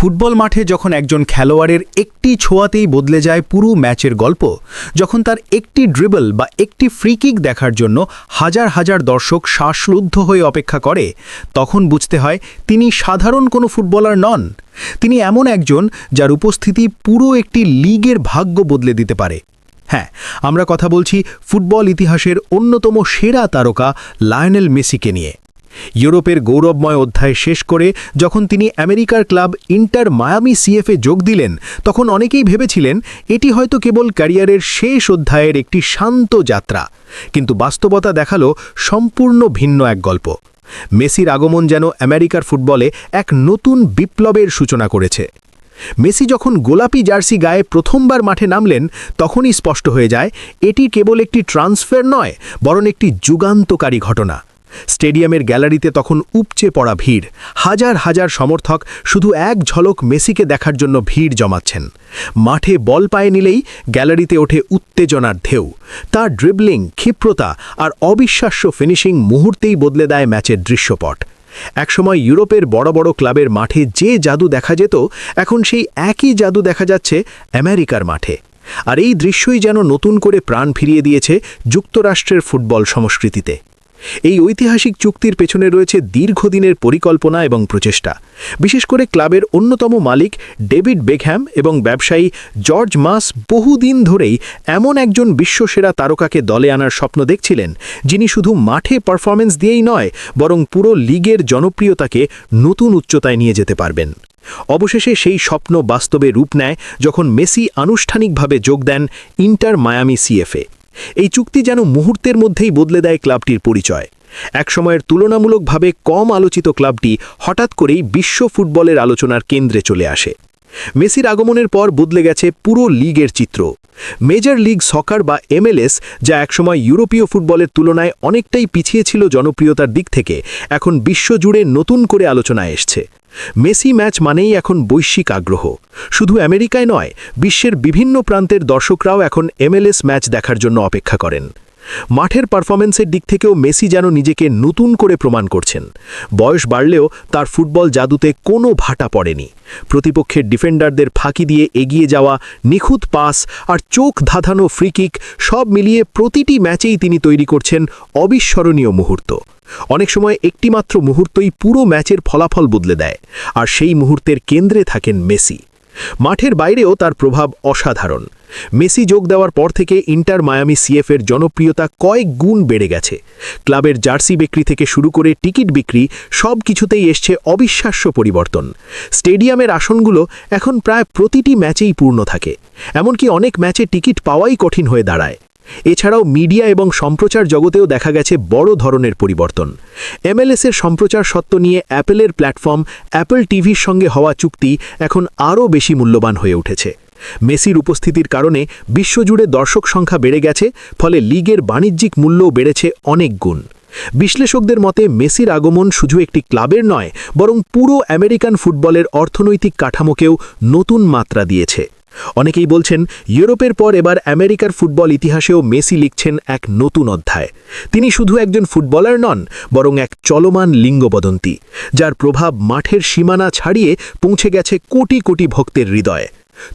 Football মাঠে যখন একজন খেলোয়াড়ের একটি ছোঁয়াতেই বদলে যায় পুরো ম্যাচের গল্প, যখন তার একটি ড্রিবল বা একটি ফ্রি কিক দেখার জন্য হাজার হাজার দর্শক শ্বাসরুদ্ধ হয়ে অপেক্ষা করে, তখন বুঝতে হয় তিনি সাধারণ কোনো ফুটবলার নন। তিনি এমন একজন যার উপস্থিতি পুরো একটি লিগের ভাগ্য বদলে দিতে পারে। হ্যাঁ, আমরা কথা বলছি ফুটবল ইতিহাসের অন্যতম সেরা তারকা লায়নেল মেসিকে নিয়ে। ইউরোপের গৌরবময় অধ্যায় শেষ করে যখন তিনি আমেরিকার ক্লাব ইন্টার মায়ামি সিএফে যোগ দিলেন, তখন অনেকেই ভেবেছিলেন এটি হয়তো কেবল ক্যারিয়ারের শেষ অধ্যায়ের একটি শান্ত যাত্রা। কিন্তু বাস্তবতা দেখালো সম্পূর্ণ ভিন্ন এক গল্প। মেসির আগমন যেন আমেরিকার ফুটবলে এক নতুন বিপ্লবের সূচনা করেছে। মেসি যখন গোলাপি জার্সি গায়ে প্রথমবার মাঠে নামলেন, তখনই স্পষ্ট হয়ে যায় এটি কেবল একটি ট্রান্সফার নয়, বরং একটি যুগান্তকারী ঘটনা। স্টেডিয়ামের গ্যালারিতে তখন উপচে পড়া ভিড়, হাজার হাজার সমর্থক শুধু এক ঝলক মেসিকে দেখার জন্য ভিড় জমাচ্ছেন। মাঠে বল পায়ে নিলেই গ্যালারিতে ওঠে উত্তেজনার ঢেউ। তার ড্রিবলিং, ক্ষিপ্রতা আর অবিশ্বাস্য ফিনিশিং মুহূর্তেই বদলে দেয় ম্যাচের দৃশ্যপট। একসময় ইউরোপের বড় বড় ক্লাবের মাঠে যে জাদু দেখা যেত, এখন সেই একই জাদু দেখা যাচ্ছে আমেরিকার মাঠে। আর এই দৃশ্যই যেন নতুন করে প্রাণ ফিরিয়ে দিয়েছে যুক্তরাষ্ট্রের ফুটবল সংস্কৃতিতে। এই ঐতিহাসিক চুক্তির পেছনে রয়েছে দীর্ঘদিনের পরিকল্পনা এবং প্রচেষ্টা। বিশেষ করে ক্লাবের অন্যতম মালিক ডেভিড বেকহ্যাম এবং ব্যবসায়ী জর্জ মাস বহুদিন ধরেই এমন একজন বিশ্বসেরা তারকাকে দলে আনার স্বপ্ন দেখছিলেন, যিনি শুধু মাঠে পারফরম্যান্স দিয়েই নয়, বরং পুরো লিগের জনপ্রিয়তাকে নতুন উচ্চতায় নিয়ে যেতে পারবেন। অবশেষে সেই স্বপ্ন বাস্তবে রূপ নেয় যখন মেসি আনুষ্ঠানিকভাবে যোগ দেন ইন্টার মায়ামি সিএফে। এই চুক্তি যেন মুহূর্তের মধ্যেই বদলে দেয় ক্লাবটির পরিচয়। একসময়ের তুলনামূলকভাবে কম আলোচিত ক্লাবটি হঠাৎ করেই বিশ্ব ফুটবলের আলোচনার কেন্দ্রে চলে আসে। মেসির আগমনের পর বদলে গেছে পুরো লিগের চিত্র। মেজর লিগ সকার বা MLS, যা একসময় ইউরোপীয় ফুটবলের তুলনায় অনেকটাই পিছিয়ে ছিল জনপ্রিয়তার দিক থেকে, এখন বিশ্বজুড়ে নতুন করে আলোচনায় এসছে। মেসি ম্যাচ মানেই এখন বৈশ্বিক আগ্রহ। শুধু আমেরিকায় নয়, বিশ্বের বিভিন্ন প্রান্তের দর্শকরাও এখন MLS ম্যাচ দেখার জন্য অপেক্ষা করেন। মাঠের পারফরম্যান্সের দিক থেকেও মেসি যেন নিজেকে নতুন করে প্রমাণ করছেন। বয়স বাড়লেও তার ফুটবল জাদুতে কোনো ভাটা পড়েনি। প্রতিপক্ষের ডিফেন্ডারদের ফাঁকি দিয়ে এগিয়ে যাওয়া, নিখুঁত পাস আর চোখ ধাঁধানো ফ্রি কিক, সব মিলিয়ে প্রতিটি ম্যাচেই তিনি তৈরি করছেন অবিস্মরণীয় মুহূর্ত। অনেক সময় একটিমাত্র মুহূর্তই পুরো ম্যাচের ফলাফল বদলে দেয়, আর সেই মুহূর্তের কেন্দ্রে থাকেন মেসি। মাঠের বাইরেও তার প্রভাব অসাধারণ। মেসি যোগ দেওয়ার পর থেকে ইন্টার মায়ামি সিএফের জনপ্রিয়তা কয়েক গুণ বেড়ে গেছে। ক্লাবের জার্সি বিক্রি থেকে শুরু করে টিকিট বিক্রি, সব কিছুতেই এসছে অবিশ্বাস্য পরিবর্তন। স্টেডিয়ামের আসনগুলো এখন প্রায় প্রতিটি ম্যাচেই পূর্ণ থাকে, এমনকি অনেক ম্যাচে টিকিট পাওয়াই কঠিন হয়ে দাঁড়ায়। এছাড়াও মিডিয়া এবং সম্প্রচার জগতেও দেখা গেছে বড় ধরনের পরিবর্তন। MLS-এর সম্প্রচার সত্ত্ব নিয়ে অ্যাপেলের প্ল্যাটফর্ম অ্যাপল টিভির সঙ্গে হওয়া চুক্তি এখন আরও বেশি মূল্যবান হয়ে উঠেছে। মেসির উপস্থিতির কারণে বিশ্বজুড়ে দর্শক সংখ্যা বেড়ে গেছে, ফলে লিগের বাণিজ্যিক মূল্যও বেড়েছে অনেক গুণ। বিশ্লেষকদের মতে মেসির আগমন শুধু একটি ক্লাবের নয়, বরং পুরো আমেরিকান ফুটবলের অর্থনৈতিক কাঠামোকেও নতুন মাত্রা দিয়েছে। অনেকেই বলছেন ইউরোপের পর এবার আমেরিকার ফুটবল ইতিহাসেও মেসি লিখছেন এক নতুন অধ্যায়। তিনি শুধু একজন ফুটবলার নন, বরং এক চলমান লিঙ্গবদন্তি, যার প্রভাব মাঠের সীমানা ছাড়িয়ে পৌঁছে গেছে কোটি কোটি ভক্তের হৃদয়ে।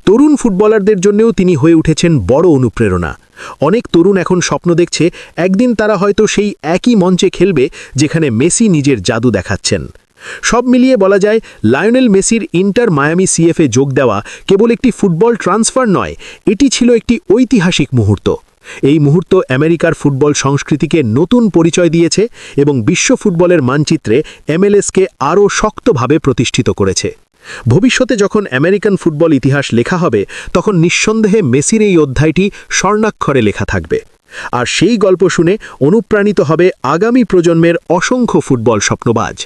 তরুণ ফুটবলারদের জন্যও তিনি হয়ে উঠেছেন বড় অনুপ্রেরণা। অনেক তরুণ এখন স্বপ্ন দেখছে একদিন তারা হয়তো সেই একই মঞ্চে খেলবে যেখানে মেসি নিজের জাদু দেখাচ্ছেন। সব মিলিয়ে বলা যায়, লায়নেল মেসির ইন্টার মায়ামি সিএফে যোগ দেওয়া কেবল একটি ফুটবল ট্রান্সফার নয়, এটি ছিল একটি ঐতিহাসিক মুহূর্ত। এই মুহূর্ত আমেরিকার ফুটবল সংস্কৃতিকে নতুন পরিচয় দিয়েছে এবং বিশ্ব ফুটবলের মানচিত্রে MLS-কে আরও শক্তভাবে প্রতিষ্ঠিত করেছে। ভবিষ্যতে যখন আমেরিকান ফুটবল ইতিহাস লেখা হবে, তখন নিঃসন্দেহে মেসির এই অধ্যায়টি স্বর্ণাক্ষরে লেখা থাকবে। আর সেই গল্প শুনে অনুপ্রাণিত হবে আগামী প্রজন্মের অসংখ্য ফুটবল স্বপ্নবাজ।